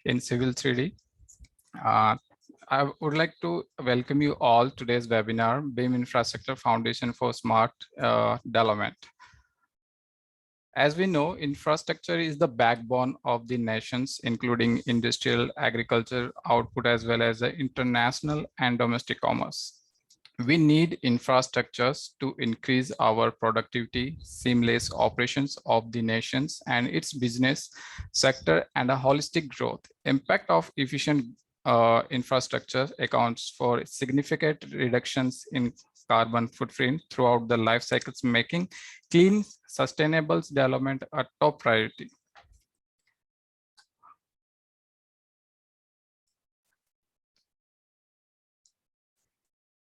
in Civil 3D. I would like to welcome you all to today's webinar, BIM Infrastructure Foundation for Smart Development. As we know, infrastructure is the backbone of the nations, including industrial, agriculture output, as well as the international and domestic commerce. We need infrastructures to increase our productivity, seamless operations of the nations and its business sector, and a holistic growth. Impact of efficient infrastructure accounts for significant reductions in carbon footprint throughout the life cycles, making clean, sustainable development a top priority.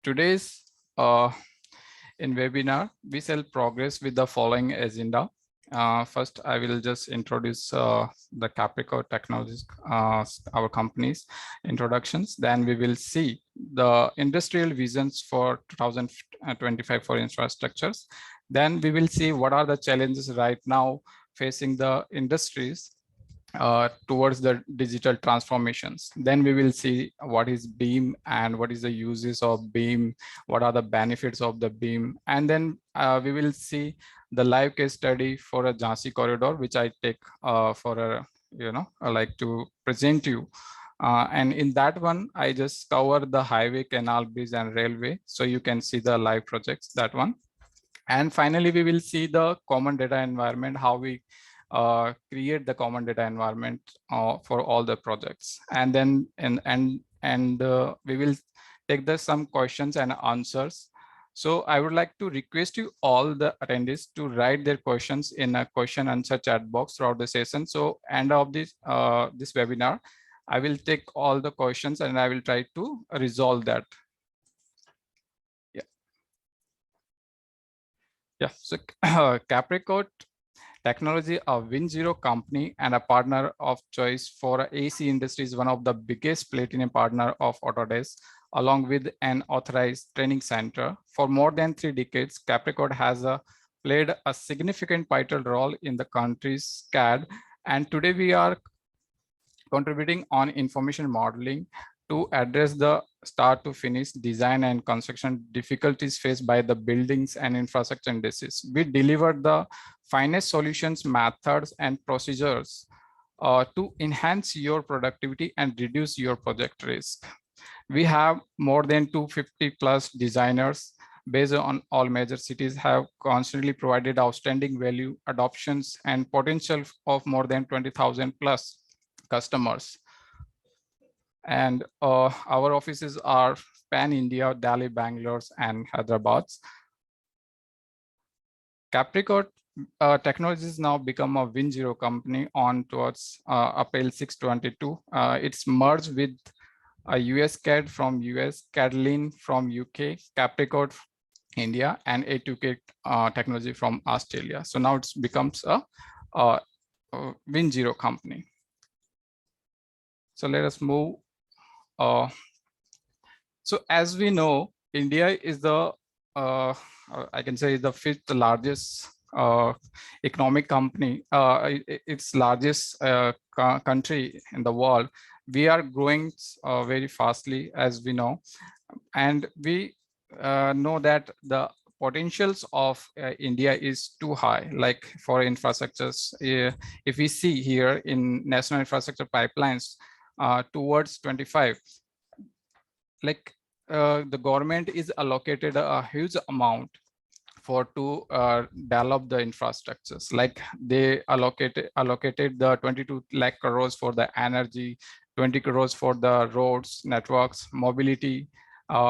Today's in webinar, we shall progress with the following agenda. First, I will just introduce the Capricorn Technologies, our company's introductions. Then we will see the industrial visions for 2025 for infrastructures. Then we will see what are the challenges right now facing the industries towards the digital transformations. Then we will see what is BIM and what is the uses of BIM, what are the benefits of the BIM, and then we will see the live case study for a Jhansi corridor, which I take for a, I like to present you. And in that one, I just cover the highway, canal, bridge, and railway, so you can see the live projects, that one. And finally, we will see the common data environment, how we create the common data environment for all the projects. And then we will take some questions and answers. So I would like to request you all the attendees to write their questions in a question answer chat box throughout the session. So end of this this webinar, I will take all the questions and I will try to resolve that. Yeah. So Capricorn Technology, a Win0 company and a partner of choice for AC Industries, one of the biggest platinum partner of Autodesk, along with an authorized training center. For more than 3 decades, Capricorn has played a significant vital role in the country's CAD. And today we are contributing on information modeling to address the start to finish design and construction difficulties faced by the buildings and infrastructure industries. We deliver the finest solutions, methods, and procedures to enhance your productivity and reduce your project risk. We have more than 250 plus designers based on all major cities, have constantly provided outstanding value, adoptions, and potential of more than 20,000 plus customers. And our offices are pan-India, Delhi, Bangalore, and Hyderabad. Capricorn Technologies now become a Win0 company on towards April 6/22. It's merged with a US CAD from US, Cadlin from UK, Capricorn India, and A2K Technology from Australia. So now it becomes a Win0 company. So let us move. So as we know, India is the, I can say, the 5th largest economic company, its largest country in the world. We are growing very fastly, as we know, and we know that the potentials of India is too high, like for infrastructures. If we see here in national infrastructure pipelines, towards 25, like the government is allocated a huge amount to develop the infrastructures. Like they allocated the 22 lakh crores for the energy, 20 crores for the roads, networks, mobility,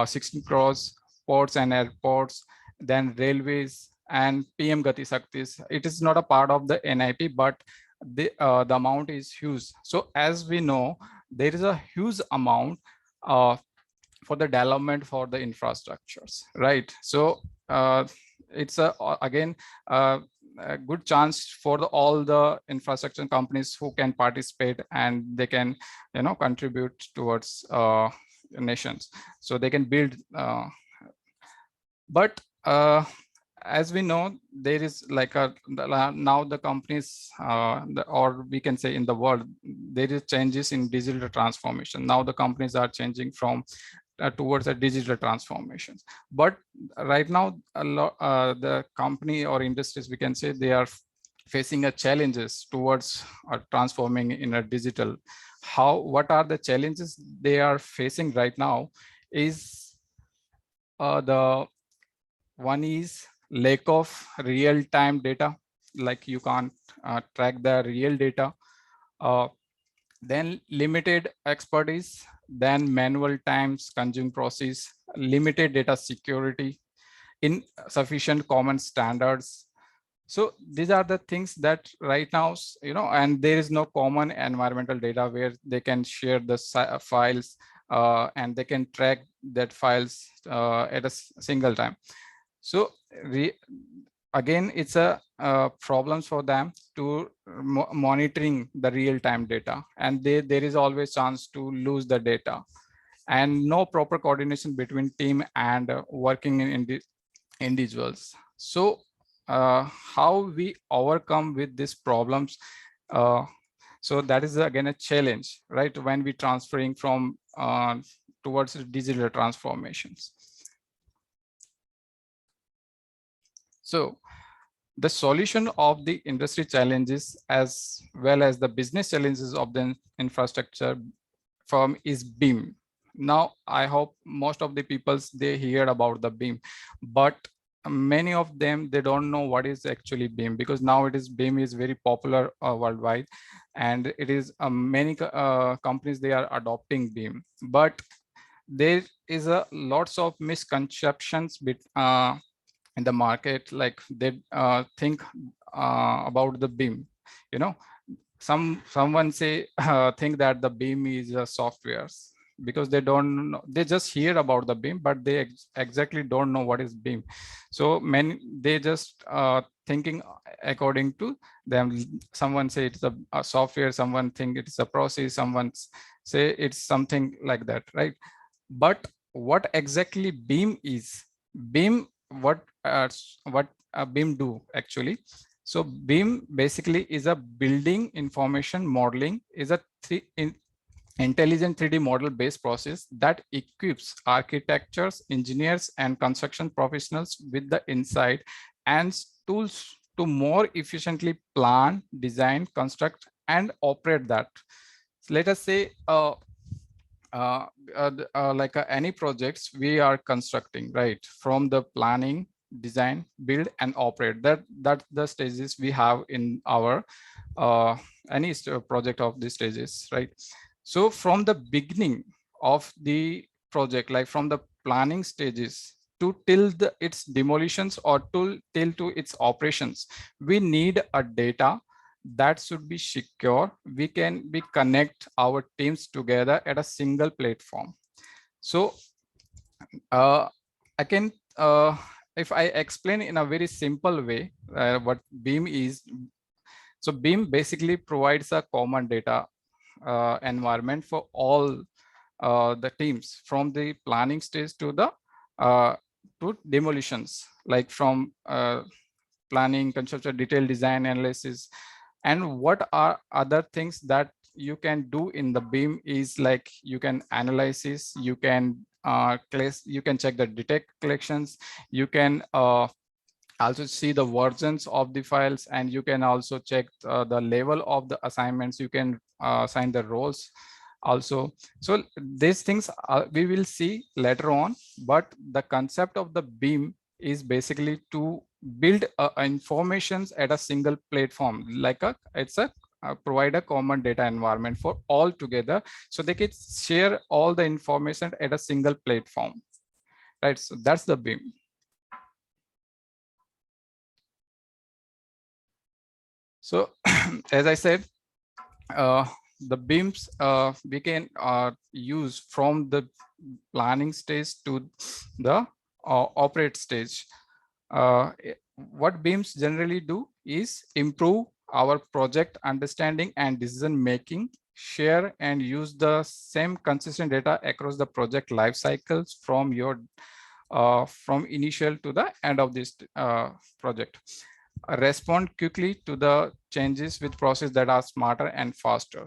16 crores ports and airports, then railways, and PM Gati Shaktis. It is not a part of the NIP, but the amount is huge. So as we know, there is a huge amount for the development for the infrastructures, right? So it's again a good chance for all the infrastructure companies who can participate, and they can contribute towards nations, so they can build. But as we know, there is like now the companies, or we can say in the world, there is changes in digital transformation. Now the companies are changing from towards a digital transformations. But right now, the company or industries, we can say, they are facing a challenges towards transforming in a digital. What are the challenges they are facing right now is the one is lack of real-time data, like you can't track the real data. Then limited expertise, then manual times consuming process, limited data security, insufficient common standards. So these are the things that right now, and there is no common environmental data where they can share the files, and they can track that files at a single time. So again, it's a problems for them to monitoring the real-time data, and there is always chance to lose the data, and no proper coordination between team and working in individuals. So how we overcome with these problems? So that is again a challenge, right? When we transferring from towards digital transformations. So the solution of the industry challenges as well as the business challenges of the infrastructure firm is BIM. Now, I hope most of the people, they hear about the BIM, but many of them, they don't know what is actually BIM, because now BIM is very popular worldwide, and it is many companies, they are adopting BIM, but there is a lots of misconceptions in the market. Like they think about the BIM, someone say think that the BIM is a software, because they don't know, they just hear about the BIM, but they exactly don't know what is BIM. So many, they just thinking according to them. Someone say it's a software, someone think it's a process, someone say it's something like that, right? But what exactly BIM is? BIM, what BIM do actually? So BIM basically is a building information modeling, is a intelligent 3D model based process that equips architects, engineers, and construction professionals with the insight and tools to more efficiently plan, design, construct, and operate that. So let us say like any projects we are constructing, right? From the planning, design, build, and operate. That's the stages we have in our any project of these stages, right? So from the beginning of the project, like from the planning stages to till its demolitions or till to its operations, we need a data that should be secure. We can be connect our teams together at a single platform. So I can, if I explain in a very simple way what BIM is. So BIM basically provides a common data environment for all the teams, from the planning stage to the to demolitions, like from planning, conceptual, detailed design, analysis. And what are other things that you can do in the BIM is like you can analysis, you can you can check the detect collections, you can also see the versions of the files, and you can also check the level of the assignments. You can assign the roles also. So these things we will see later on, but the concept of the BIM is basically to build informations at a single platform, like it's a provide a common data environment for all together, so they can share all the information at a single platform, right? So that's the BIM. So as I said, the BIMs we can use from the planning stage to the operate stage. What BIMs generally do is improve our project understanding and decision making, share and use the same consistent data across the project life cycles, from your from initial to the end of this project. Respond quickly to the changes with process that are smarter and faster.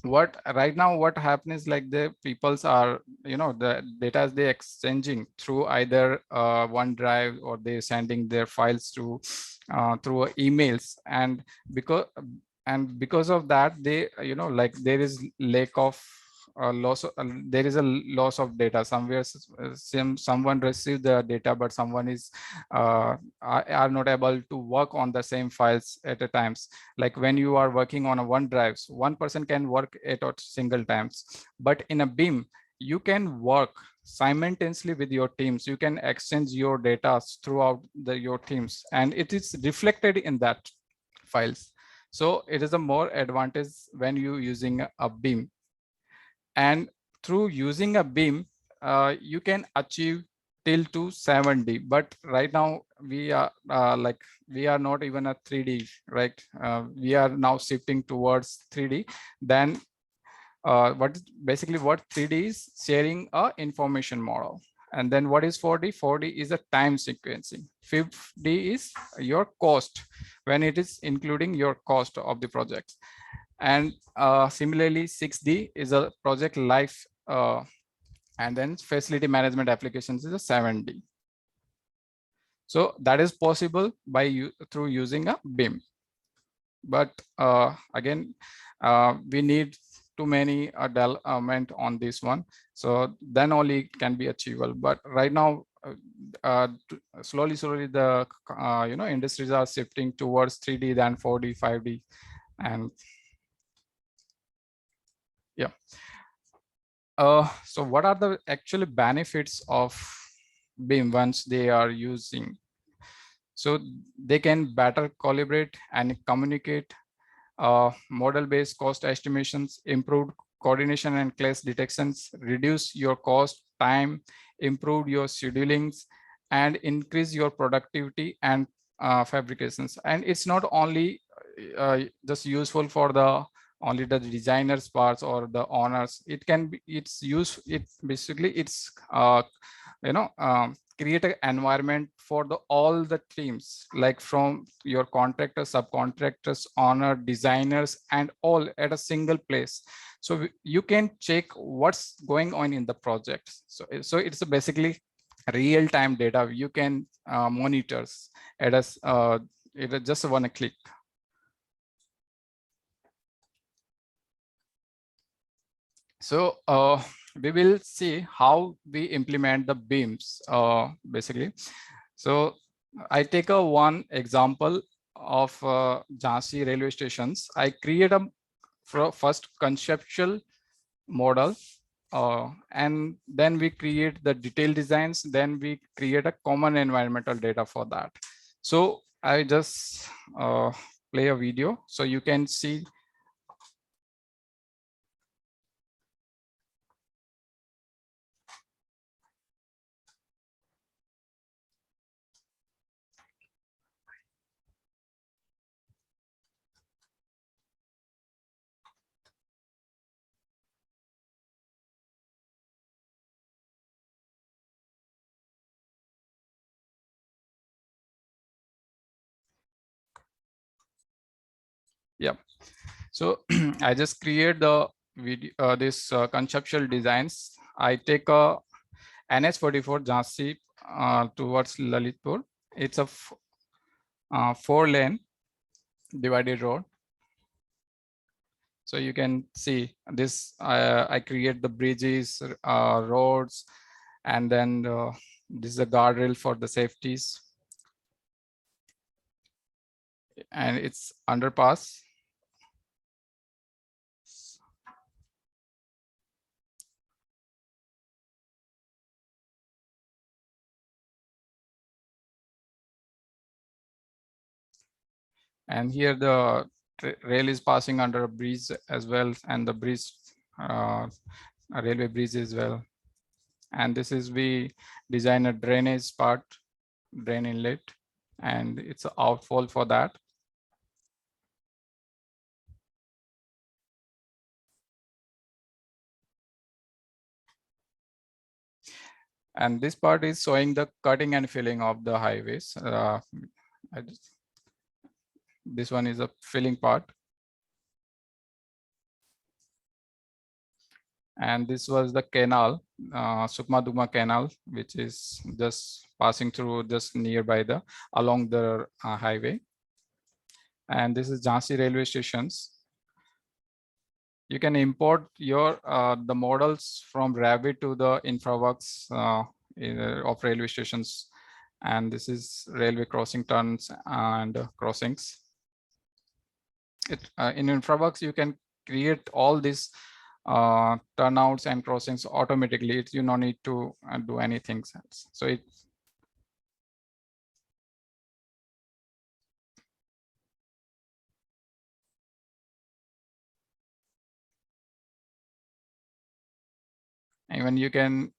What right now what happens is like the peoples are, you know, the data they exchanging through either OneDrive, or they sending their files to through emails, and because of that, they, you know, like there is lack of there is a loss of data somewhere. Someone received the data, but someone is are not able to work on the same files at a times. Like when you are working on a OneDrive, one person can work at a single times, but in a BIM you can work simultaneously with your teams. You can exchange your data throughout your teams, and it is reflected in that files. So it is a more advantage when you using a BIM. And through using a BIM, you can achieve till to 7D. But right now we are we are not even a 3D, right? We are now shifting towards 3D. Then what 3D is sharing a information model. And then what is 4D? 4D is a time sequencing. 5D is your cost, when it is including your cost of the project. And similarly, 6D is a project life, and then facility management applications is a 7D. So that is possible by through using a BIM. But again, we need too many development on this one, so then only it can be achievable. But right now, slowly the you know, industries are shifting towards 3D, then 4D, 5D, and yeah. So what are the actual benefits of BIM once they are using? So they can better collaborate and communicate, model-based cost estimations, improved coordination and clash detections, reduce your cost, time, improve your schedulings, and increase your productivity and fabrications. And it's not only just useful for the only the designers parts or the owners. It can be, it's used, it basically it's you know, create an environment for the all the teams, like from your contractors, subcontractors, owner, designers, and all at a single place. So you can check what's going on in the project. So it's basically real-time data you can monitors at it just one click. So we will see how we implement the BIMs basically. So I take a one example of Jhansi railway stations. I create a first conceptual model, and then we create the detailed designs. Then we create a common environmental data for that. So I just play a video so you can see. Yeah. So I just create the video, this conceptual designs. I take a NH44 Jhansi towards Lalitpur. It's a 4-lane divided road. So you can see this. I create the bridges, roads, and then this is a guardrail for the safeties, and it's underpass. And here the rail is passing under a bridge as well, and the bridge, a railway bridge as well. And this is we design a drainage part, drain inlet, and it's an outfall for that. And this part is showing the cutting and filling of the highways. This one is a filling part. And this was the canal, Sukma Dugma Canal, which is just passing through just nearby the along the highway. And this is Jhansi railway stations. You can import your the models from Rabbit to the InfraWorks of railway stations. And this is railway crossing turns and crossings. In InfraWorks, you can create all these turnouts and crossings automatically. You no need to do anything else. So it even you can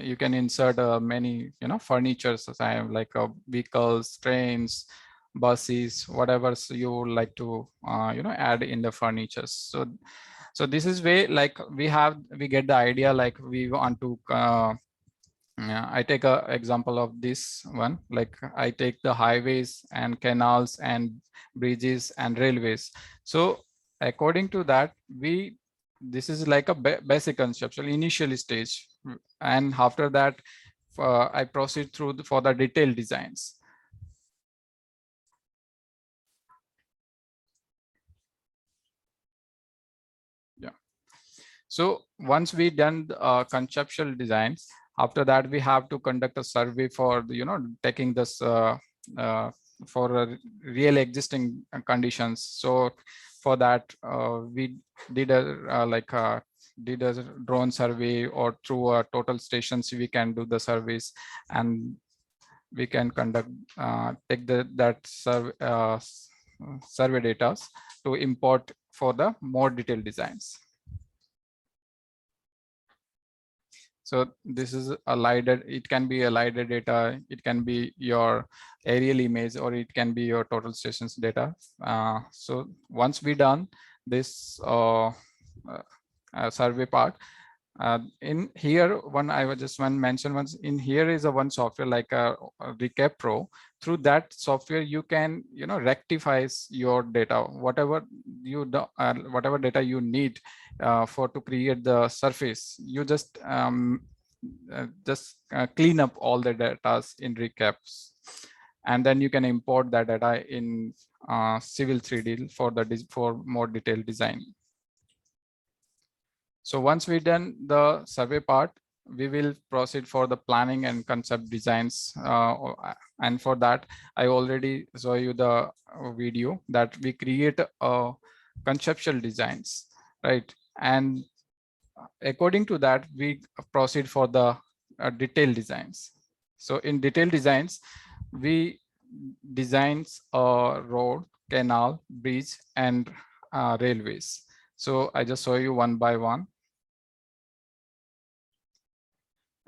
you can insert many furnitures, as I have like vehicles, trains, buses, whatever you would like to add in the furnitures. So this is way like we get the idea, like we want to I take a example of this one, like I take the highways and canals and bridges and railways. So according to that, this is like a basic conceptual initial stage. And after that, I proceed through for the detailed designs. Yeah. So once we done the conceptual designs, after that we have to conduct a survey for taking this for real existing conditions. So for that we did did a drone survey, or through a total stations we can do the surveys, and we can conduct take that survey data to import for the more detailed designs. So this is a LiDAR. It can be a LiDAR data. It can be your aerial image, or it can be your total stations data. So once we done this survey part, in here, I was just mention once, in here is a one software like a Recap Pro. Through that software, you can rectifies your data, whatever whatever data you need for to create the surface. You just clean up all the data in Recaps, and then you can import that data in Civil 3D for more detailed design. So once we done the survey part, we will proceed for the planning and concept designs. And for that, I already show you the video that we create conceptual designs, right? And according to that, we proceed for the detailed designs. So in detailed designs, we designs a road, canal, bridge, and railways. So I just show you one by one.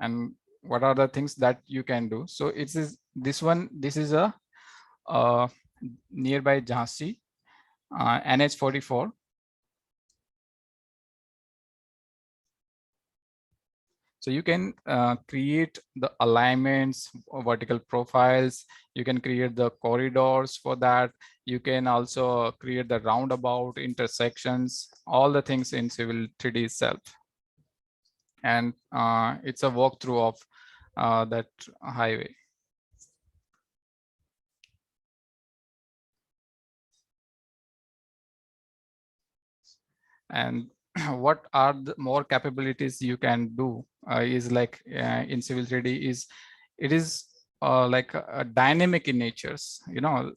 And what are the things that you can do. So it is this one. This is a nearby Jhansi, NH44. So you can create the alignments, vertical profiles. You can create the corridors for that. You can also create the roundabout, intersections, all the things in Civil 3D itself. And it's a walkthrough of that highway. And what are the more capabilities you can do is like in Civil 3D is it is like a dynamic in natures,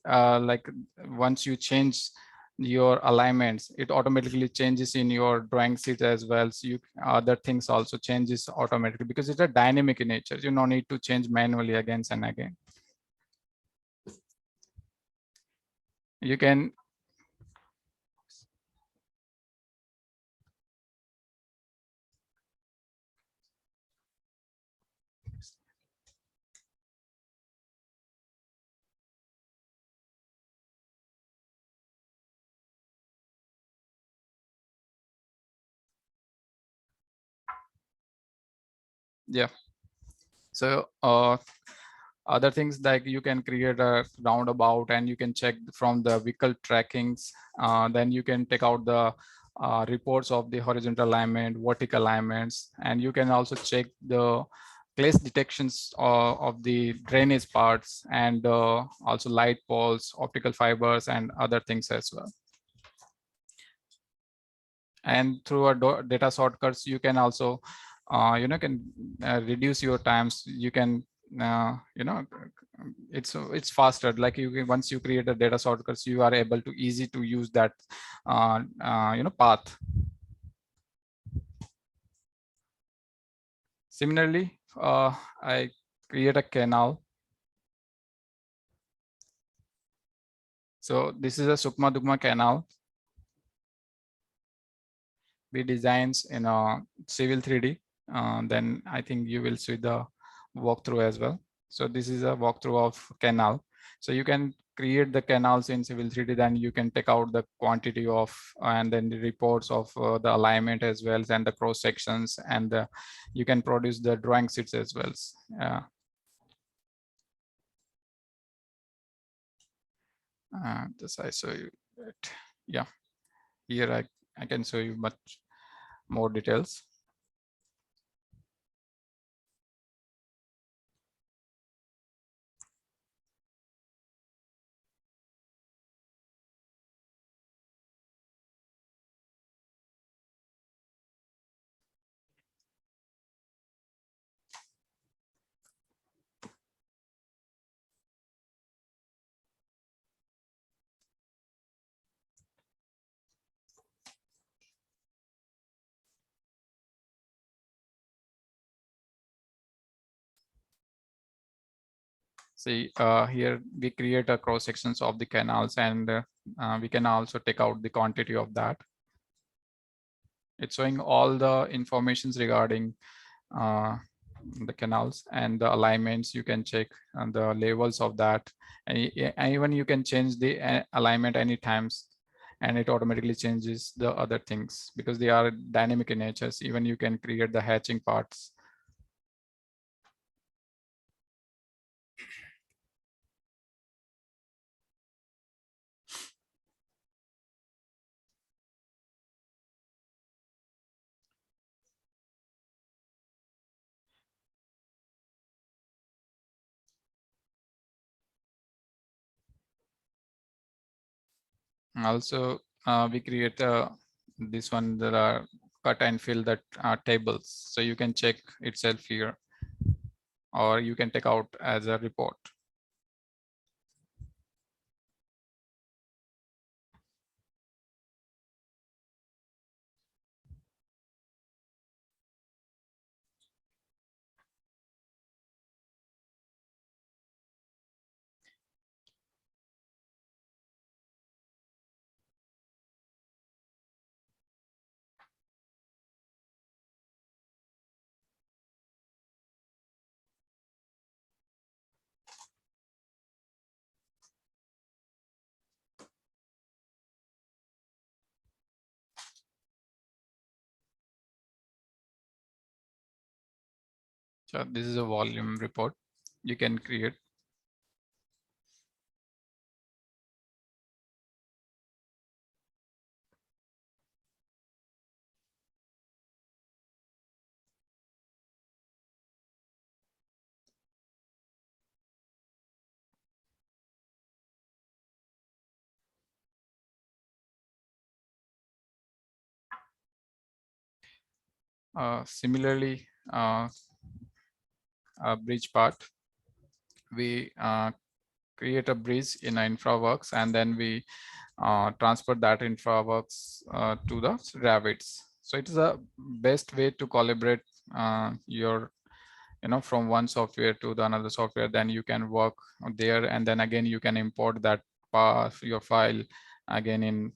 like once you change your alignments, it automatically changes in your drawing sheet as well. So you other things also changes automatically because it's a dynamic in nature. You no need to change manually again and again. You can yeah. So other things like you can create a roundabout and you can check from the vehicle trackings. Then you can take out the reports of the horizontal alignment, vertical alignments, and you can also check the place detections of the drainage parts, and also light poles, optical fibers, and other things as well. And through a data shortcuts, you can also can reduce your times. You can it's faster. Like you can, once you create a data shortcuts, you are able to easy to use that path. Similarly, I create a canal. So this is a Sukma Dugma canal we designs in a civil 3D. Then I think you will see the walkthrough as well. So this is a walkthrough of canal. So you can create the canals in civil 3D, then you can take out the quantity of and then the reports of the alignment as well, and the cross sections, and you can produce the drawing sheets as well. This I show you that. Yeah, here I can show you much more details. See, here we create a cross sections of the canals, and we can also take out the quantity of that. It's showing all the informations regarding uh, the canals and the alignments. You can check the levels of that, and even you can change the alignment any times, and it automatically changes the other things because they are dynamic in nature. Even you can create the hatching parts. Also, we create this one that are cut and fill that tables. So you can check itself here, or you can take out as a report. So this is a volume report you can create. Similarly, a bridge part, we create a bridge in InfraWorks, and then we transfer that InfraWorks to the Rabbits. So it is a best way to collaborate your from one software to the another software. Then you can work there, and then again you can import that path, your file again in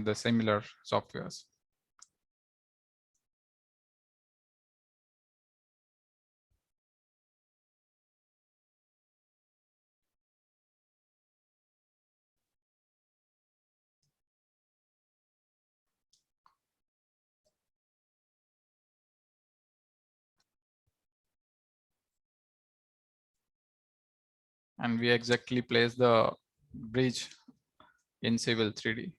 the similar softwares. and we exactly place the bridge in Civil 3D.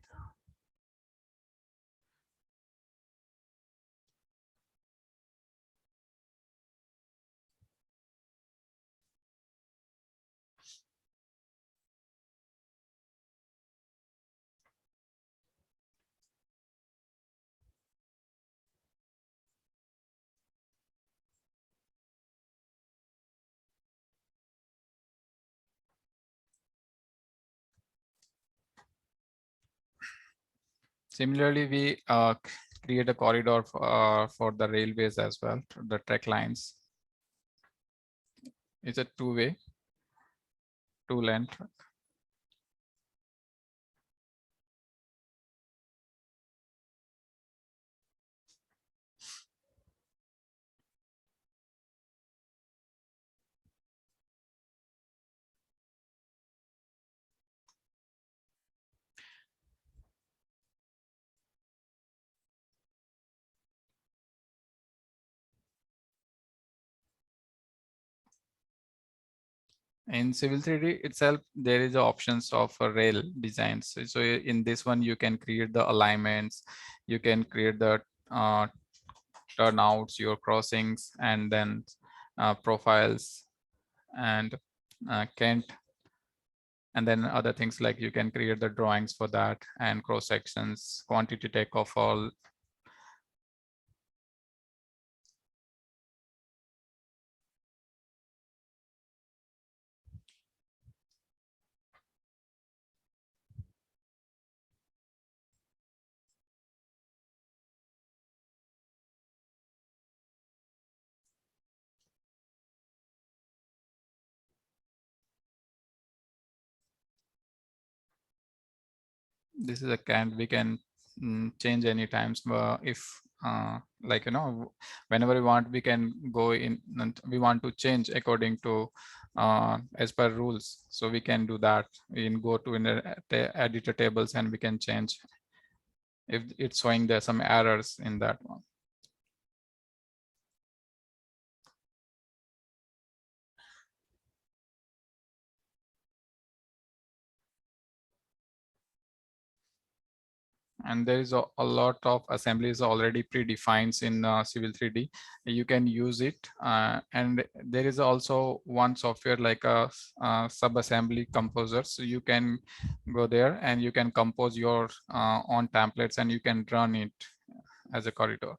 Similarly, we create a corridor for the railways as well, the track lines. It's a two-way, two-lane track. In Civil 3D itself, there is options of rail designs. So in this one, you can create the alignments, you can create the uh, turnouts, your crossings, and then profiles and Kent, and then other things like you can create the drawings for that and cross sections, quantity takeoff, all. This is a can we can change any times if like whenever we want, we can go in and we want to change according to as per rules, so we can do that. We can go to in editor tables and we can change if it's showing there some errors in that one. And there is a lot of assemblies already predefined in Civil 3D. You can use it, and there is also one software like a sub-assembly composer. So you can go there and you can compose your own templates and you can run it as a corridor.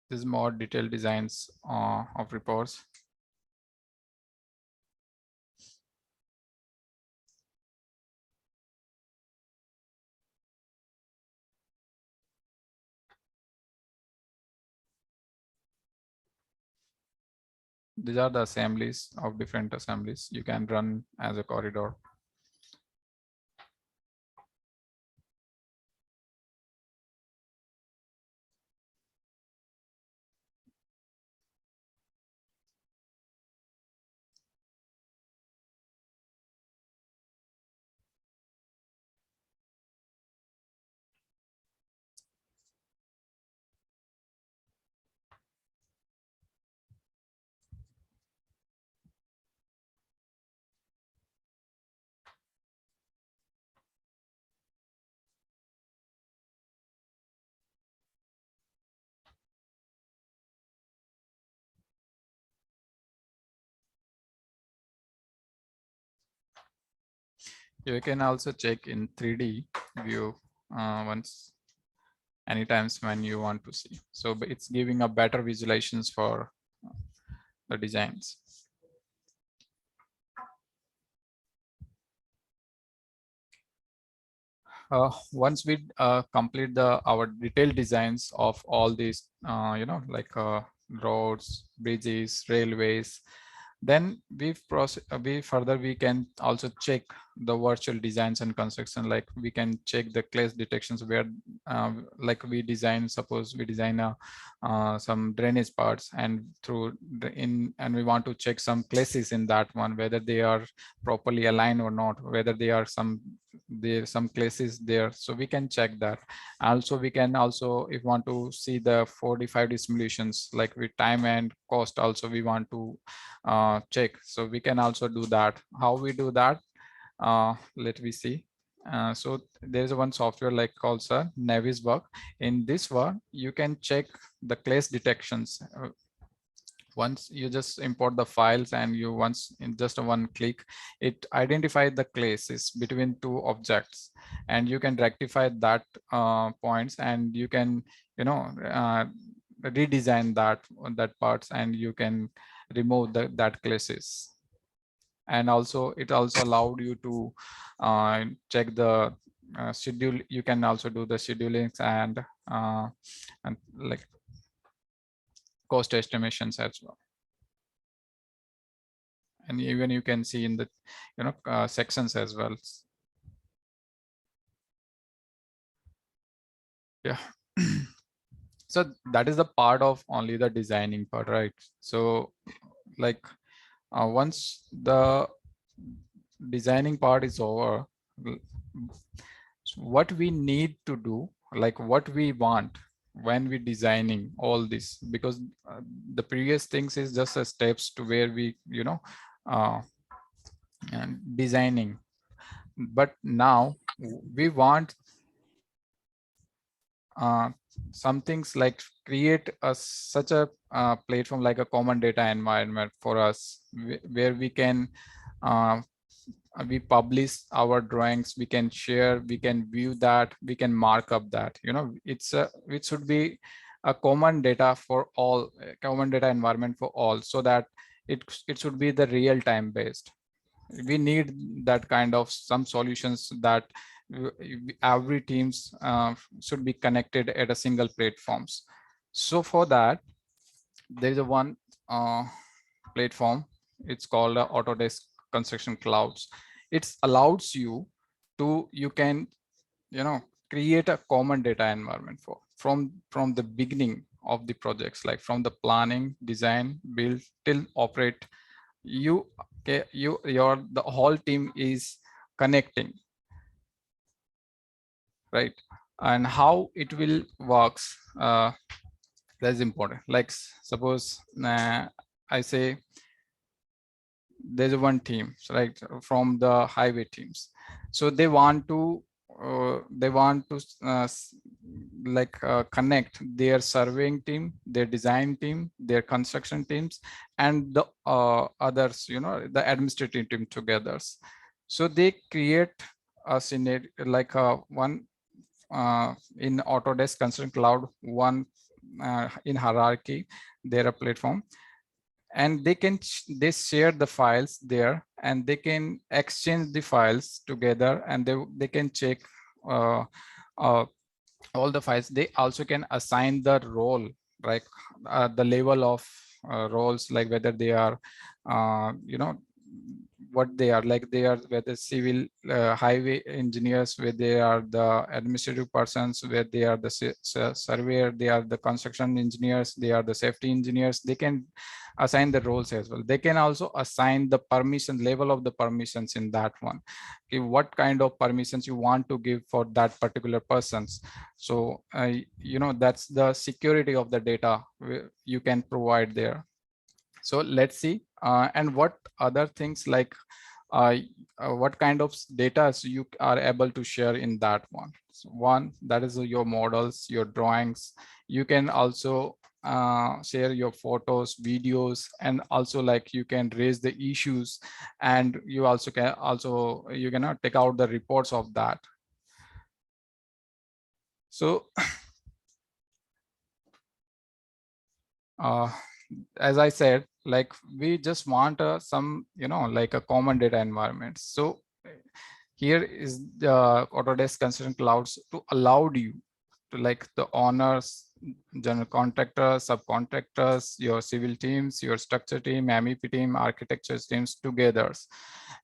This is more detailed designs of reports. These are the assemblies of different assemblies you can run as a corridor. You can also check in 3D view once anytimes when you want to see. So it's giving a better visualizations for the designs. Once we complete our detailed designs of all these, like roads, bridges, railways, then we can also check the virtual designs and construction. Like we can check the clash detections where, like we design, suppose we design some drainage parts, and and we want to check some clashes in that one, whether they are properly aligned or not, whether there's some classes there, so we can check that. Also we can also, if want to see the 45D simulations, like with time and cost also we want to check, so we can also do that. How we do that? Let me see. So there's one software like called Navis work. In this one you can check the clash detections. Once you just import the files, and you once in just a one click, it identifies the clashes between two objects, and you can rectify that points, and you can, redesign that parts, and you can remove that clashes. And also it also allowed you to check the schedule. You can also do the schedulings and like cost estimations as well. And even you can see in the sections as well. Yeah. So that is the part of only the designing part, right? So like once the designing part is over, what we need to do, like what we want when we designing all this, because the previous things is just a steps to where we uh, and designing, but now we want uh, some things like create such a platform, like a common data environment for us, where we can we publish our drawings, we can share, we can view that, we can mark up that, it should be a common data for all, common data environment for all, so that it should be the real time based. We need that kind of some solutions that every teams should be connected at a single platforms. So for that, there is a one platform. It's called Autodesk Construction Clouds. It allows you to, you can, create a common data environment for from the beginning of the projects, like from the planning, design, build till operate. You okay, your the whole team is connecting, right? And how it will works, that's important. Like suppose I say there's one team, right, from the highway teams, so they want to connect their surveying team, their design team, their construction teams, and the others, the administrative team together. So they create a scenario like one in Autodesk Construction Cloud, one in hierarchy, there a platform, and they share the files there, and they can exchange the files together, and they can check uh, uh, all the files. They also can assign the role, like the level of roles, like whether they are what they are, like they are whether civil highway engineers, where they are the administrative persons, where they are the surveyor, they are the construction engineers, they are the safety engineers. They can assign the roles as well. They can also assign the permission level of the permissions in that one. Okay, what kind of permissions you want to give for that particular persons. So that's the security of the data you can provide there. So let's see, and what other things, like uh, what kind of data you are able to share in that one. So one, that is your models, your drawings. You can also share your photos, videos, and also like you can raise the issues, and you also can you can take out the reports of that. So uh, as I said, like we just want some, like a common data environment. So Here is the Autodesk Construction Clouds to allow you to, like, the owners, general contractors, subcontractors, your civil teams, your structure team, MEP team, architecture teams together.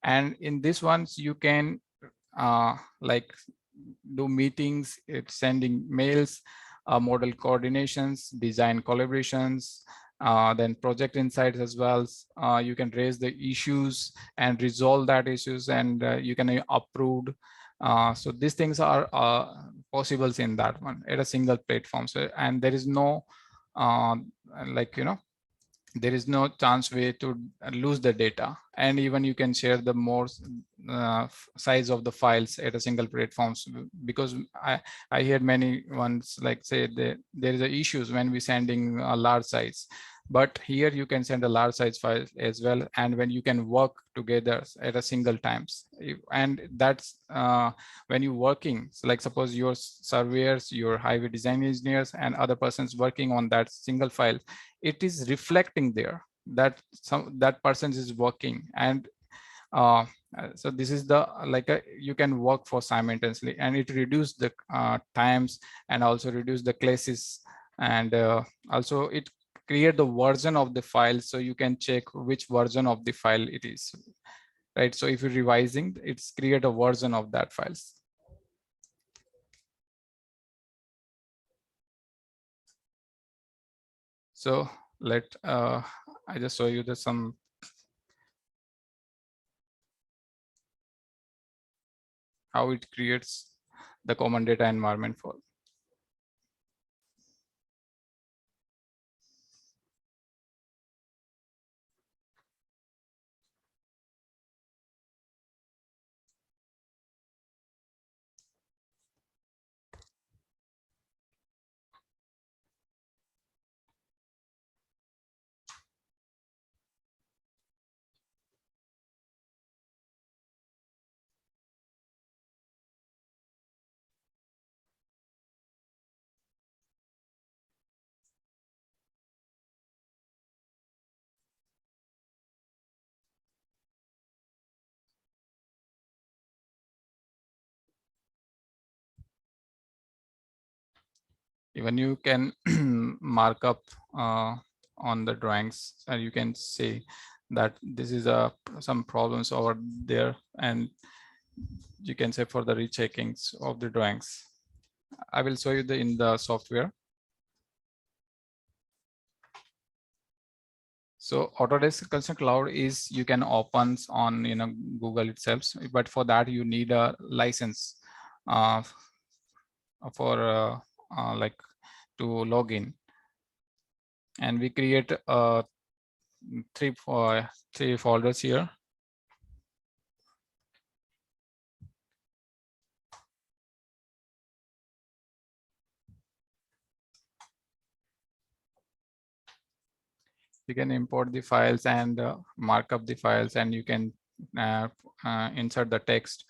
And in this ones, you can like do meetings, it's sending mails, model coordinations, design collaborations, then project insights as well. You can raise the issues and resolve that issues, and you can approve. So these things are possible in that one at a single platform. So, and there is no like, there is no chance way to lose the data, and even you can share the more size of the files at a single platforms, because I heard many ones like say that there is a issues when we sending a large size, but here you can send a large size file as well, and when you can work together at a single times. And that's when you working, so like suppose your surveyors, your highway design engineers, and other persons working on that single file, it is reflecting there that that person is working. And uh, so this is the like you can work for simultaneously, and it reduce the times, and also reduce the classes, and also it create the version of the file, so you can check which version of the file it is, right? So if you're revising, it's create a version of that files. So let I just show you the some how it creates the common data environment for. Even you can mark up on the drawings, and you can say that this is a some problems over there, and you can say for the recheckings of the drawings. I will show you the in the software. So Autodesk Construction Cloud is you can open on Google itself, but for that you need a license uh, for like to log in. And we create three folders here. You can import the files and mark up the files, and you can insert the text.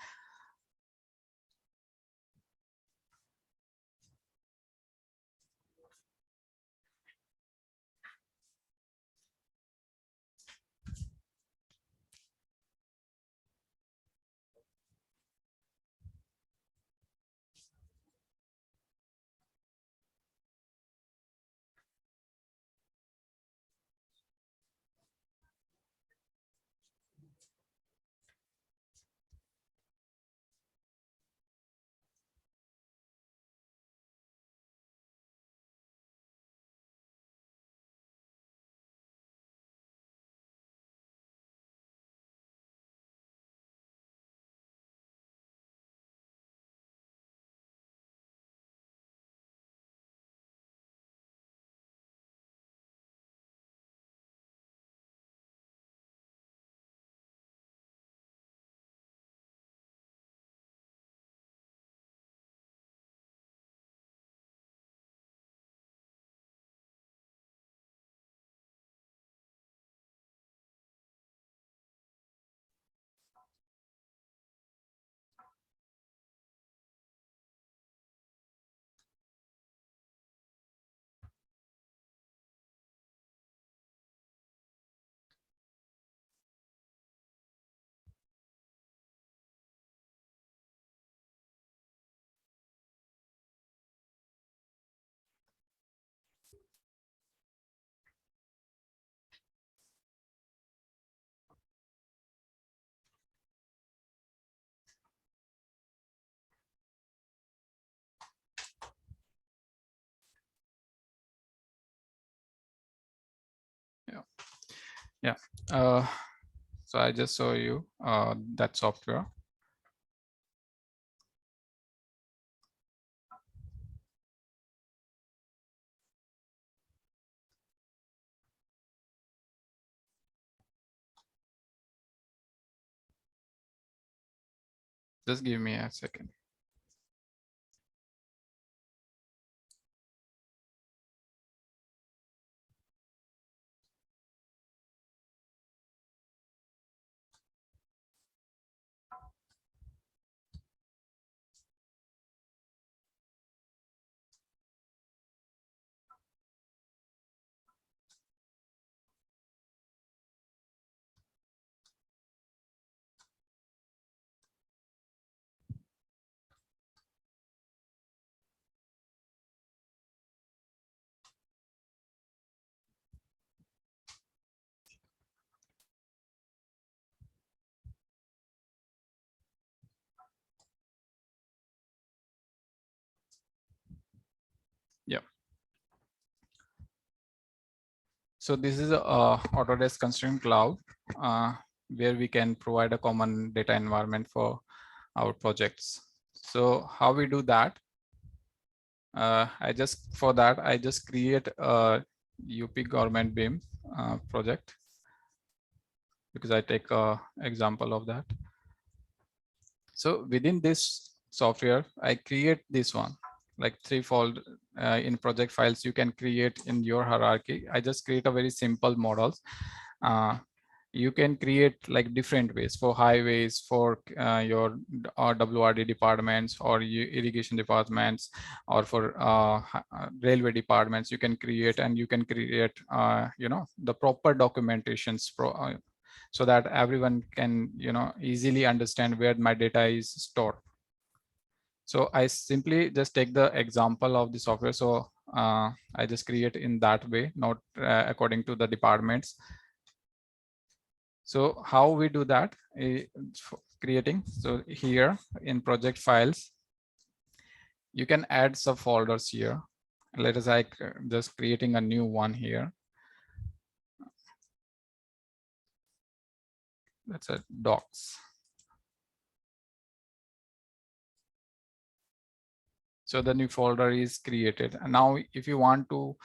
Yeah. So I just show you that software. Just give me a second. Yeah. So this is a Autodesk Construction Cloud, where we can provide a common data environment for our projects. So how we do that? For that I just create a UP government BIM project, because I take a example of that. So within this software, I create this one, like threefold in project files you can create in your hierarchy. I just create a very simple models. Uh, you can create like different ways for highways, for your WRD departments, or irrigation departments, or for railway departments. You can create, and you can create the proper documentations so that everyone can easily understand where my data is stored. So I simply just take the example of the software. So I just create in that way, not according to the departments. So how we do that? Creating. So here in project files, you can add subfolders here. Let us like just creating a new one here. That's a docs. So the new folder is created. And now if you want to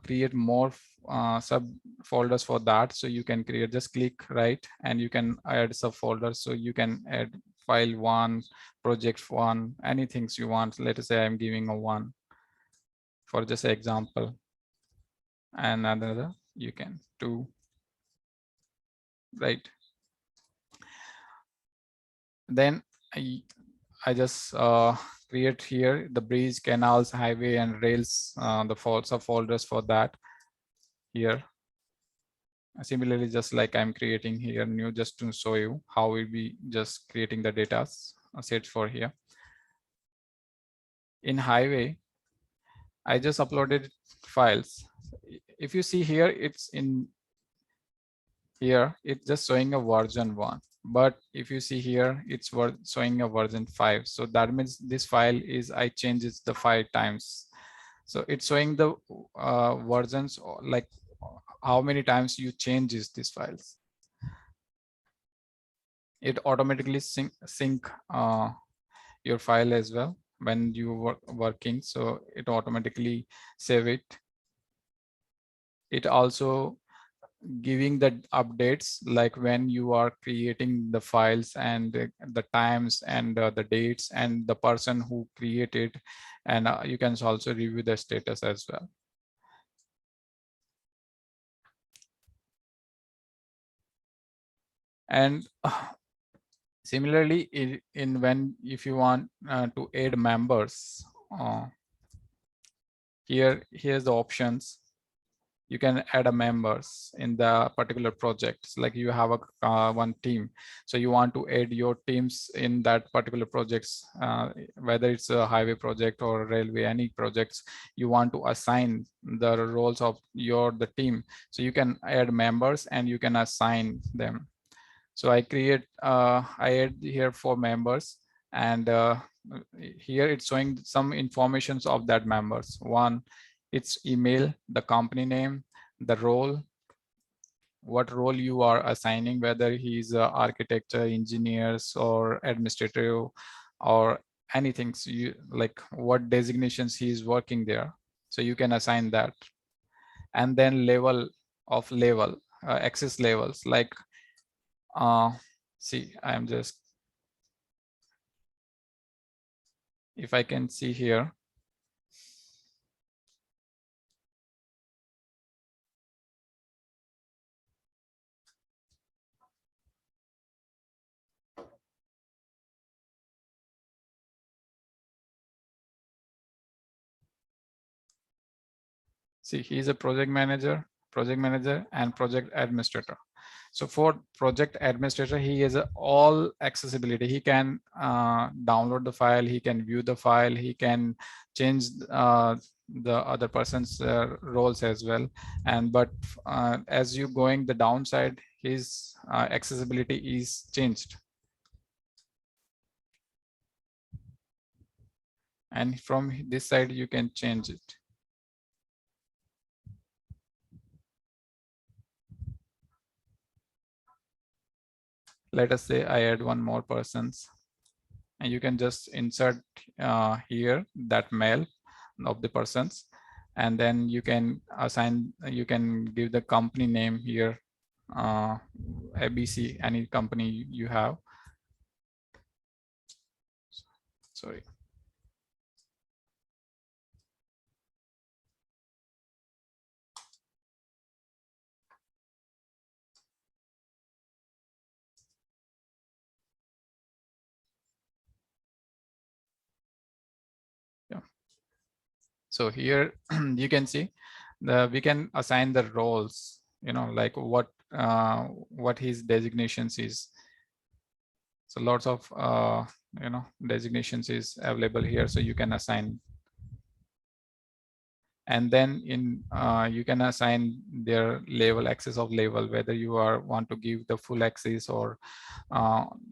create more subfolders for that, so you can create, just click right, and you can add subfolders. So you can add file 1, project 1, anything you want. Let us say I'm giving a 1 for just example, and another you can 2, right? Then I just create here the bridge, canals, highway, and rails, the subfolders for that here. Similarly, just like I'm creating here new, just to show you how we'll be just creating the data sets for here. In highway, I just uploaded files. If you see here, it's in here, it's just showing a version 1. But if you see here, it's showing a version 5. So that means this file is, I changed it the 5 times. So it's showing the versions, like how many times you changes these files. It automatically sync your file as well when you working, so it automatically save it. It also giving the updates, like when you are creating the files, and the times, and the dates, and the person who created, and you can also review the status as well. And similarly, in when if you want to add members, here's the options. You can add a members in the particular projects, like you have a one team, so you want to add your teams in that particular projects, whether it's a highway project or railway, any projects you want to assign the roles of the team, so you can add members and you can assign them. So I add here 4 members, and here it's showing some informations of that members. One, its email, the company name, the role, what role you are assigning, whether he's architecture, engineers, or administrative, or anything. So you like what designations he is working there. So you can assign that. And then level access levels, like uh, see, I'm just, if I can see here, see, he's a project manager and project administrator. So for project administrator, he has all accessibility. He can download the file, he can view the file, he can change the other person's roles as well. And but as you going the downside, his accessibility is changed. And from this side, you can change it. Let us say I add one more person's, and you can just insert here that mail of the persons, and then you can assign, you can give the company name here, ABC, any company you have. Sorry. Yeah. So here you can see we can assign the roles, like what his designations is. So lots of designations is available here, so you can assign. And then you can assign their level, access of level, whether you are want to give the full access or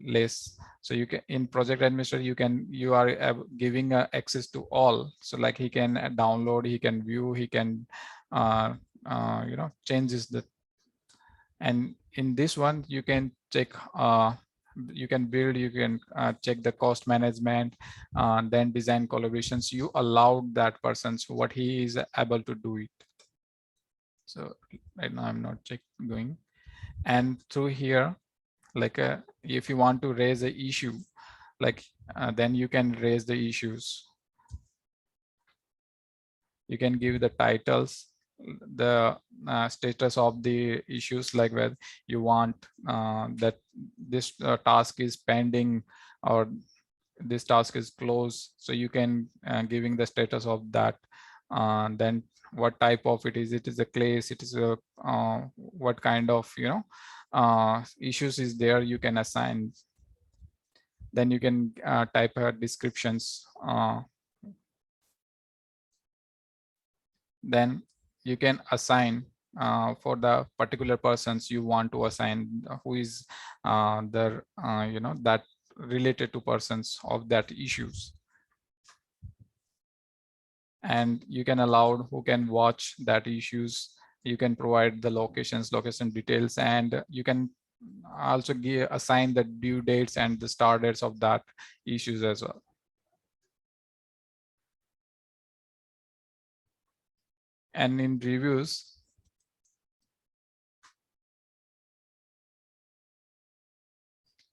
less. So you can, in project administrator, you are giving access to all. So like he can download, he can view, he can changes the. And in this one, you can check, you can build, you can check the cost management, then design collaborations. You allowed that person, so what he is able to do it. So right now I'm not going. And through here, like if you want to raise an issue, like then you can raise the issues. You can give the titles, the status of the issues, like whether you want that this task is pending or this task is closed. So you can giving the status of that. Then what type of it is a case, it is a what kind of issues is there, you can assign. Then you can type descriptions. Then you can assign for the particular persons you want to assign, who is that related to persons of that issues. And you can allow who can watch that issues. You can provide the location details, and you can also assign the due dates and the start dates of that issues as well. And in reviews,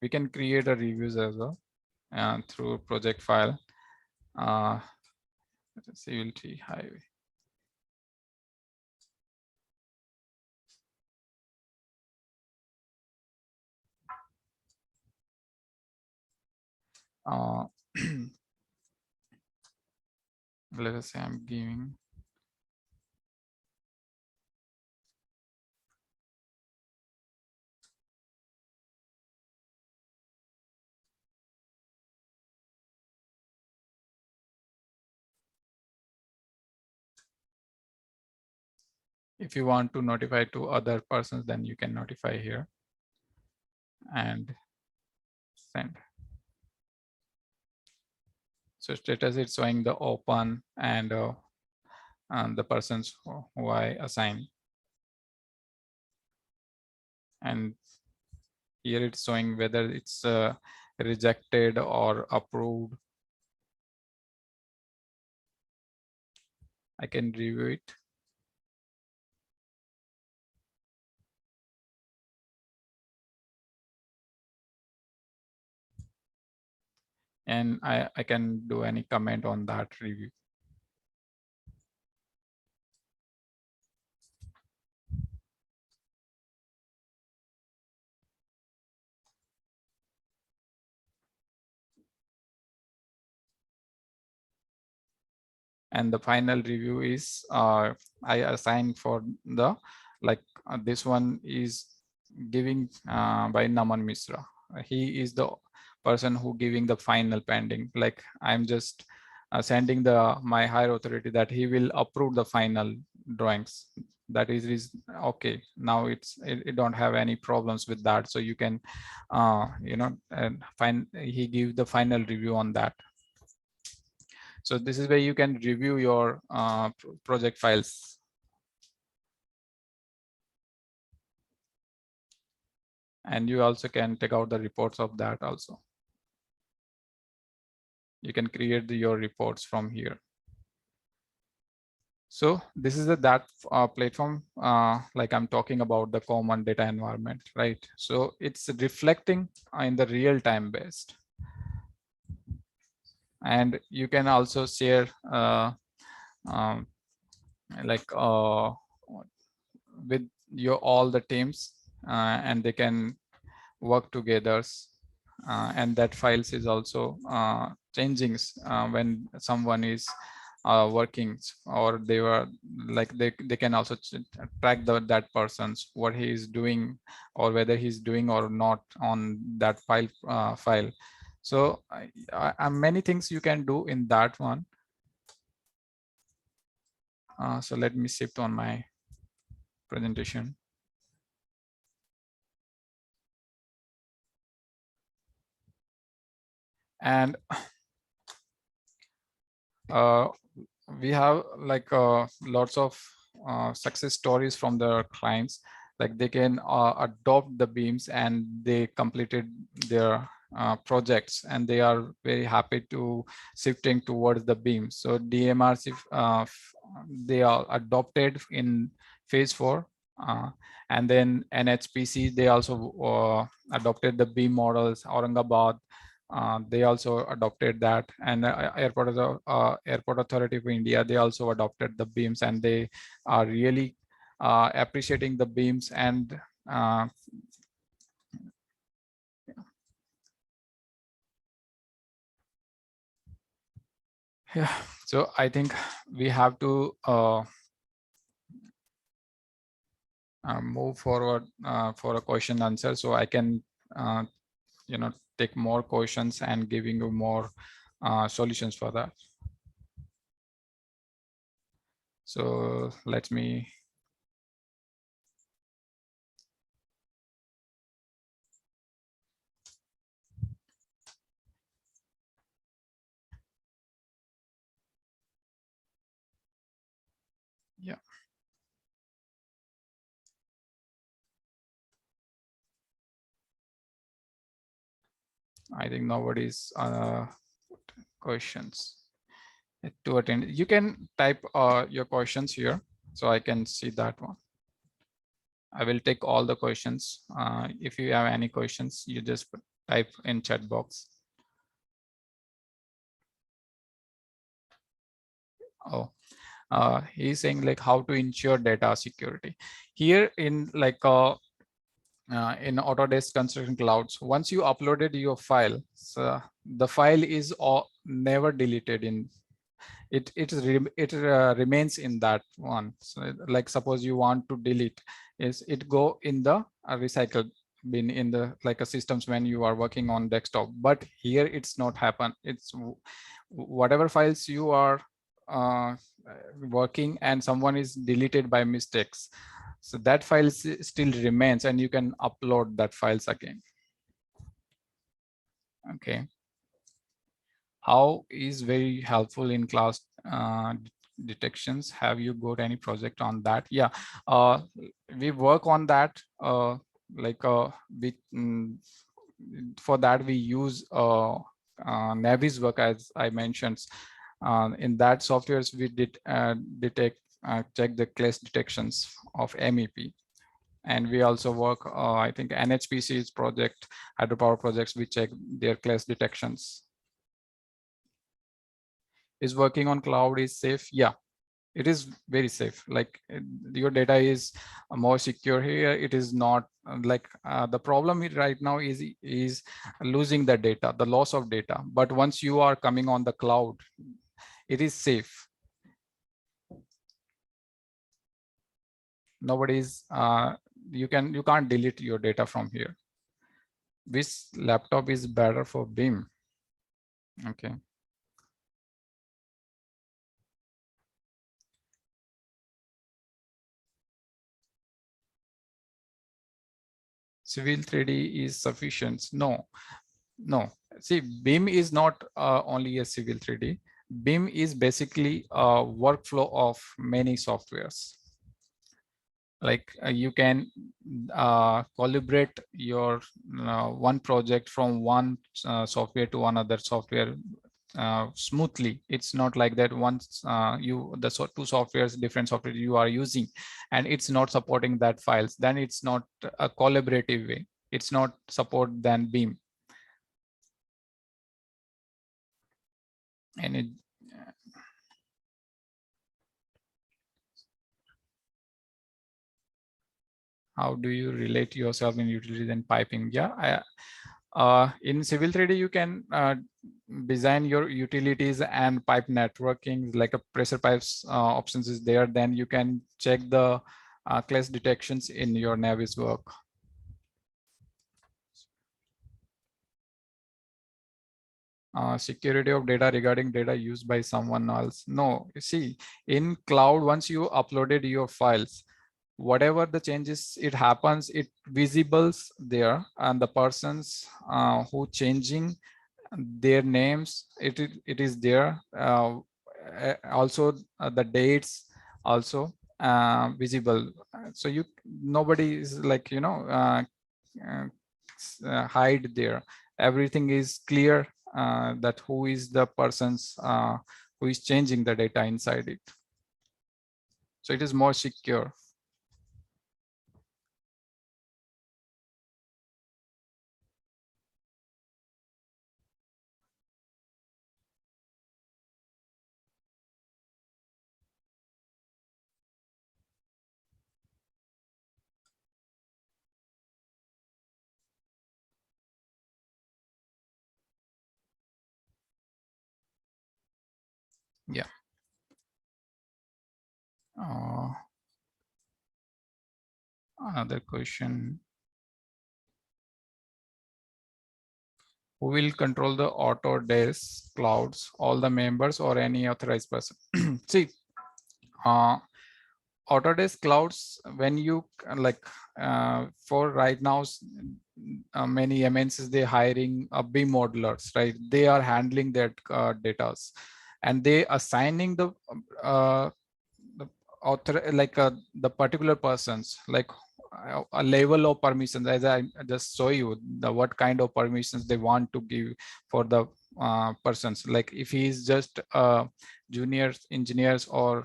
we can create a reviews as well through project file. Civility highway. Uh, let us say I'm giving if you want to notify to other persons, then you can notify here and send. So status is showing the open and the persons who I assign. And here it's showing whether it's rejected or approved. I can review it. And I can do any comment on that review. And the final review is I assign for the this one is giving by Naman Misra. He is the person who giving the final pending. Like I'm just sending the my higher authority that he will approve the final drawings. That is okay. Now it don't have any problems with that. So you can and find he give the final review on that. So this is where you can review your project files. And you also can take out the reports of that also. You can create your reports from here. So this is that platform, like I'm talking about the common data environment, right? So it's reflecting in the real time based. And you can also share um, like with your all the teams and they can work together, and that files is also changing when someone is working, or they were like they can also track that person's what he is doing or whether he's doing or not on that file. So many things you can do in that one. So let me shift on my presentation. And we have like lots of success stories from the clients, like they can adopt the beams and they completed their projects and they are very happy to shifting towards the beams. So DMRs, if they are adopted in phase 4, and then NHPC, they also adopted the beam models. Aurangabad, they also adopted that, and Airport Authority of India, they also adopted the beams, and they are really appreciating the beams. And yeah, so I think we have to move forward for a question answer, so I can take more questions and giving you more solutions for that. So let me. Yeah. I think nobody's questions to attend. You can type your questions here so I can see that one. I will take all the questions. If you have any questions, you just type in chat box. Oh, he's saying like how to ensure data security. Here in like in Autodesk Construction Clouds, once you uploaded your file, so the file is never deleted in it remains in that one. So like suppose you want to delete, is it go in the recycle bin in the like a systems when you are working on desktop, but here it's not happen. It's whatever files you are working and someone is deleted by mistakes, so that file still remains and you can upload that files again. Okay, how is very helpful in class detections. Have you got any project on that? Yeah, we work on that like we for that we use Navis work, as I mentioned. In that softwares we did detect check the class detections of MEP. And we also work, I think NHPC's project, hydropower projects, we check their class detections. Is working on cloud is safe? Yeah, it is very safe. Like your data is more secure here. It is not like the problem right now is losing the data, the loss of data. But once you are coming on the cloud, it is safe. Nobody's you can't delete your data from here. Which laptop is better for BIM? Okay. Civil 3D is sufficient? No, no. See, BIM is not only a civil 3D. BIM is basically a workflow of many softwares. Like you can collaborate your one project from one software to another software smoothly. It's not like that once two softwares, different software you are using, and it's not supporting that files, then it's not a collaborative way. It's not support than BIM. And it, how do you relate yourself in utilities and piping? Yeah, in Civil 3D, you can design your utilities and pipe networking, like a pressure pipes options is there. Then you can check the class detections in your Navis work. Security of data regarding data used by someone else. No, you see, in cloud, once you uploaded your files, whatever the changes it happens, it visibles there, and the persons who changing their names, it is there. Also the dates also visible. So nobody is like uh, hide there. Everything is clear, that who is the persons who is changing the data inside it. So it is more secure. Yeah. uh, Another question: who will control the Autodesk clouds, all the members or any authorized person? See, uh, Autodesk clouds, when you for right now, many MNCs, they hiring BIM modelers, right? They are handling that data, and they assigning uh, the author, like the particular persons, like a level of permissions, as I just show you the what kind of permissions they want to give for the persons. Like if he is just junior engineers, or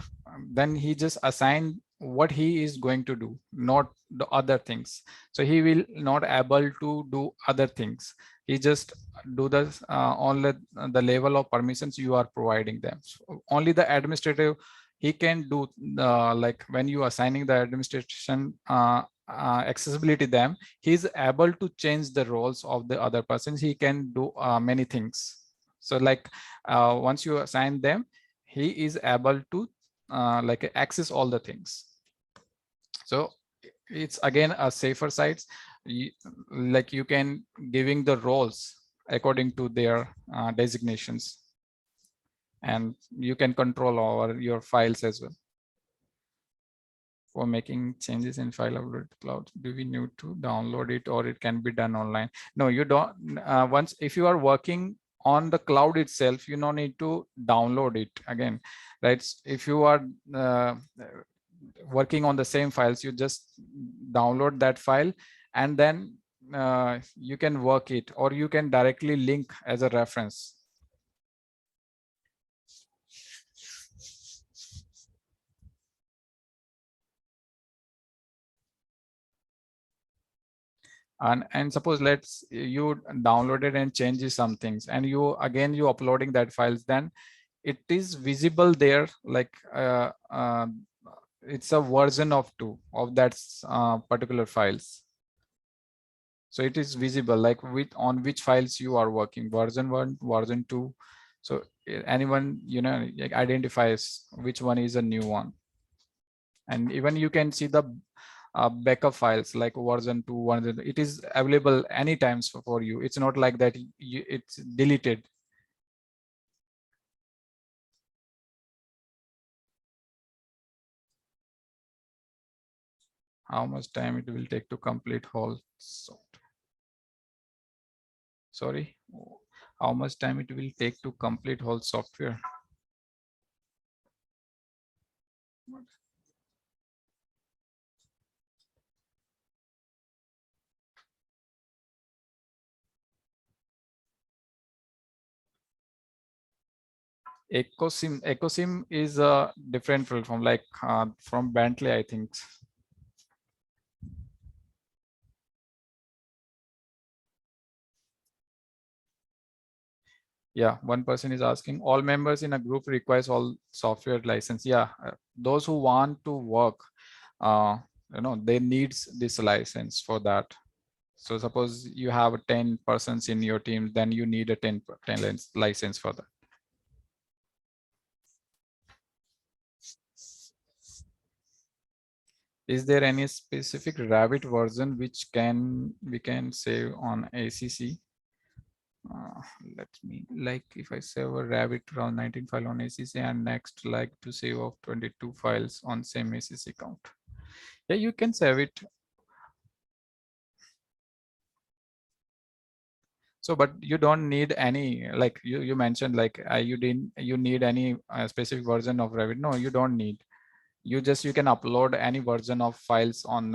then he just assign what he is going to do, not the other things. So he will not able to do other things. He just do the only the level of permissions you are providing them. So only the administrative he can do, like when you assigning the administration accessibility them, he's able to change the roles of the other persons. He can do many things. So like once you assign them, he is able to like access all the things. So it's again a safer side. Like you can giving the roles according to their designations, and you can control over your files as well. For making changes in file upload to cloud, do we need to download it, or it can be done online? No, you don't. Once if you are working on the cloud itself, you don't need to download it again, right? If you are working on the same files, you just download that file and then you can work it, or you can directly link as a reference. And suppose let's you downloaded and changes some things, and you uploading that files, then it is visible there, like it's a version of 2 of that particular files. So it is visible, like with on which files you are working, version 1, version 2. So anyone, like, identifies which one is a new one. And even you can see the backup files like version 2, version, it is available anytime for you. It's not like that it's deleted. How much time it will take to complete whole software? Sorry, how much time it will take to complete whole software? Ecosim is a different platform, like from Bentley, I think. Yeah, one person is asking, all members in a group requires all software license. Yeah, those who want to work, they needs this license for that. So suppose you have 10 persons in your team, then you need a 10 license for that. Is there any specific Rabbit version which we can save on ACC? Let me, like, if I save a Rabbit around 19 file on ACC, and next like to save of 22 files on same ACC count. Yeah, you can save it. So, but you don't need any, like you mentioned, like you need any specific version of Revit. No, you don't need. You can upload any version of files on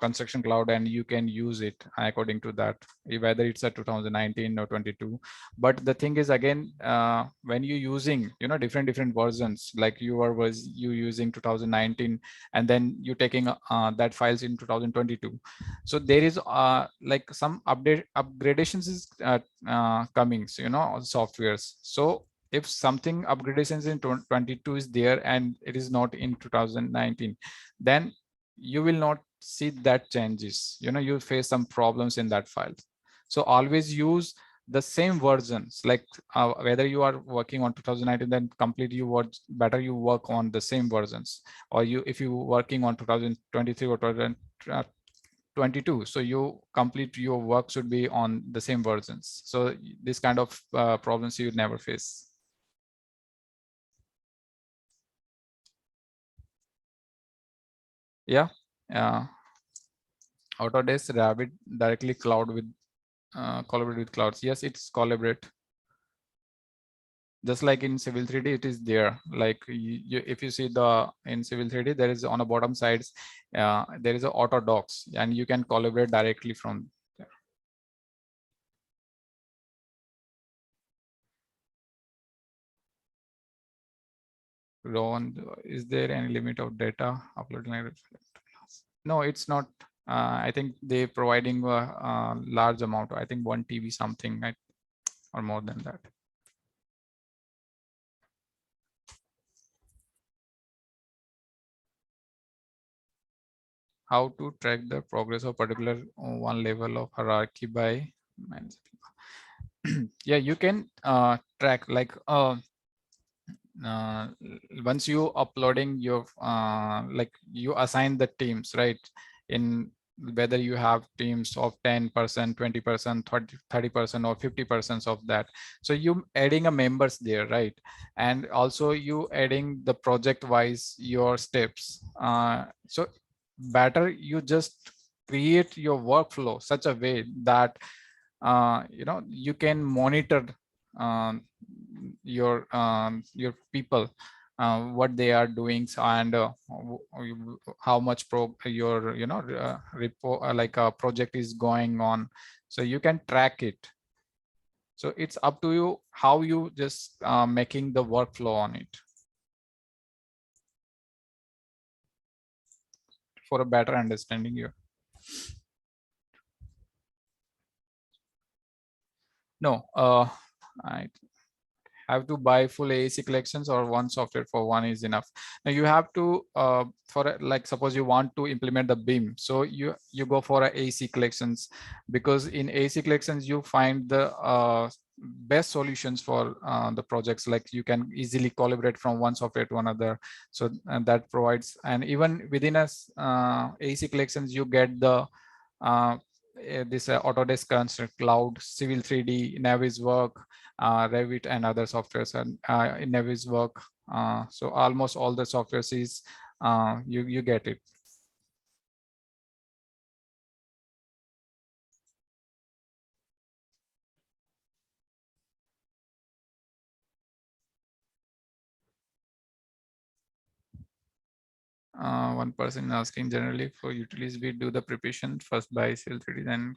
construction cloud, and you can use it according to that, whether it's a 2019 or 22. But the thing is, again, when you using different versions, like you using 2019, and then you taking that files in 2022. So there is like some upgradations is coming, softwares. So if something upgradations in 22 is there and it is not in 2019, then you will not see that changes. You face some problems in that file. So always use the same versions, like whether you are working on 2019, then complete you work better, you work on the same versions. Or if you working on 2023 or 2022, so you complete your work should be on the same versions. So this kind of problems you would never face. Yeah, Autodesk Rabbit directly cloud with collaborate with clouds. Yes, it's collaborate. Just like in Civil 3D, it is there. Like if you see in Civil 3D, there is on the bottom sides, there is a auto docs, and you can collaborate directly from there. Ron, is there any limit of data uploading? No, it's not. I think they providing a large amount. I think 1 TB something, right? Or more than that. How to track the progress of particular one level of hierarchy by yeah, you can track, like uh, once you uploading your like you assign the teams, right? In whether you have teams of 10%, 20%, 30%, or 50% of that. So you adding a members there, right? And also you adding the project wise your steps. So better you just create your workflow such a way that you can monitor um, your people what they are doing, and how much your repo like a project is going on, so you can track it. So it's up to you how you just making the workflow on it for a better understanding here. No, I have to buy full AEC collections, or one software for one is enough. Now you have to like suppose you want to implement the BIM, so you go for a AEC collections, because in AEC collections you find the best solutions for the projects. Like you can easily collaborate from one software to another, so and that provides, and even within us AEC collections you get the this Autodesk Construct Cloud, Civil 3D, Naviswork, Revit, and other softwares, and in Naviswork. So almost all the softwares is you get it. One person asking, generally for utilities we do the preparation first by Civil 3D, then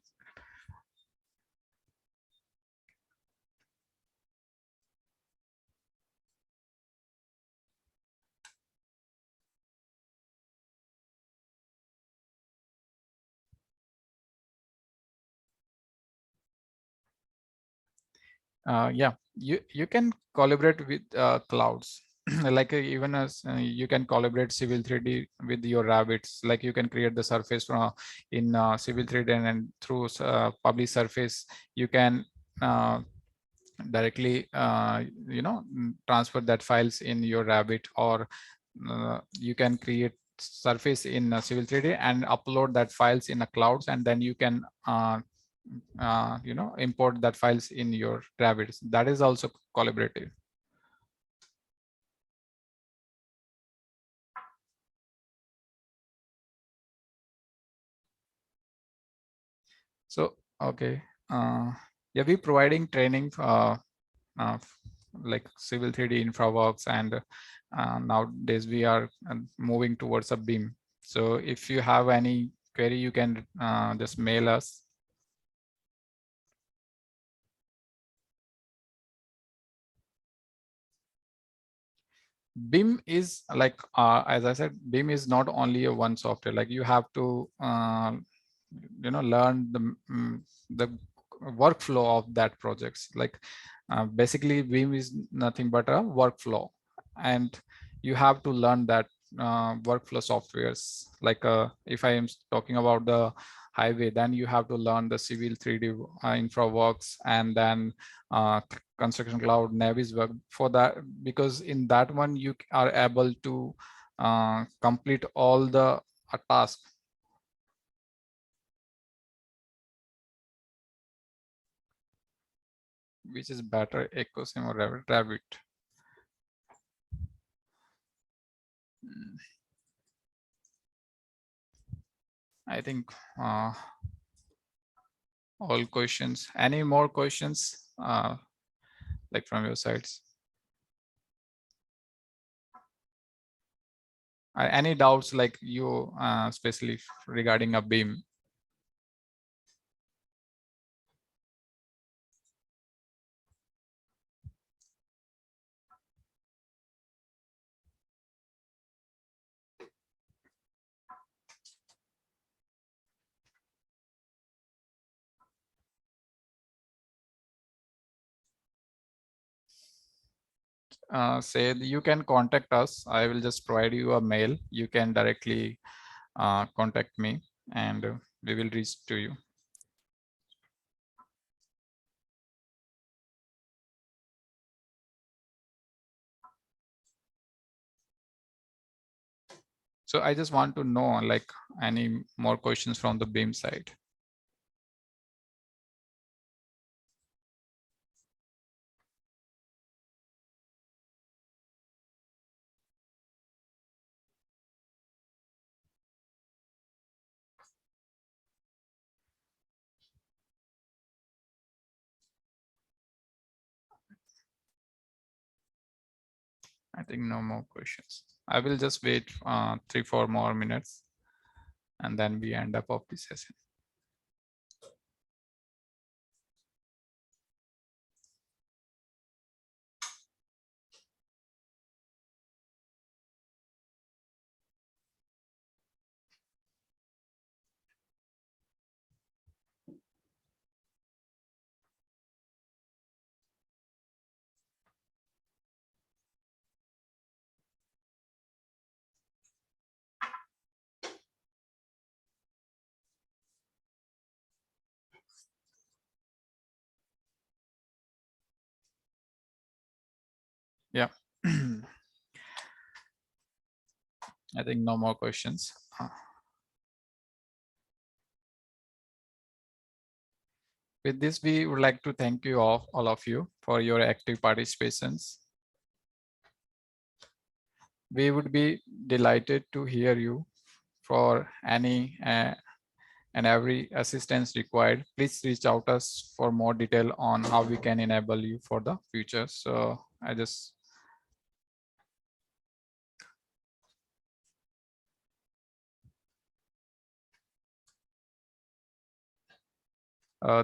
yeah, you can collaborate with clouds. Like even as you can collaborate Civil 3D with your rabbits. Like you can create the surface from in Civil 3D, and through public surface you can directly transfer that files in your rabbit, or you can create surface in Civil 3D and upload that files in the clouds, and then you can import that files in your rabbits. That is also collaborative. So okay, yeah, we providing training uh, like Civil 3D InfraWorks, and nowadays we are moving towards a BIM. So if you have any query, you can just mail us. BIM is like, as I said, BIM is not only a one software. Like you have to, learn the workflow of that projects. Like basically, BIM is nothing but a workflow, and you have to learn that workflow softwares. Like if I am talking about the highway, then you have to learn the Civil 3D InfraWorks, and then Construction Cloud, Naviswork for that, because in that one you are able to complete all the tasks. Which is better, Ecosim or Rabbit? I think all questions. Any more questions like from your sides? Any doubts like you, especially regarding a BIM? Say you can contact us. I will just provide you a mail. You can directly contact me, and we will reach to you. So I just want to know like any more questions from the BIM side. I think no more questions. I will just wait 3-4 more minutes and then we end up of the session. Yeah. I think no more questions. With this, we would like to thank you all of you for your active participations. We would be delighted to hear you for any and every assistance required. Please reach out us for more detail on how we can enable you for the future. So I just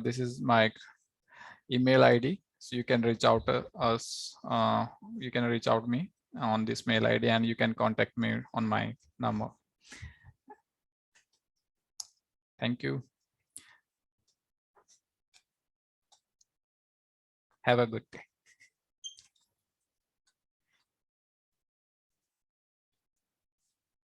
this is my email ID. So you can reach out to us. You can reach out me on this mail ID and you can contact me on my number. Thank you. Have a good day.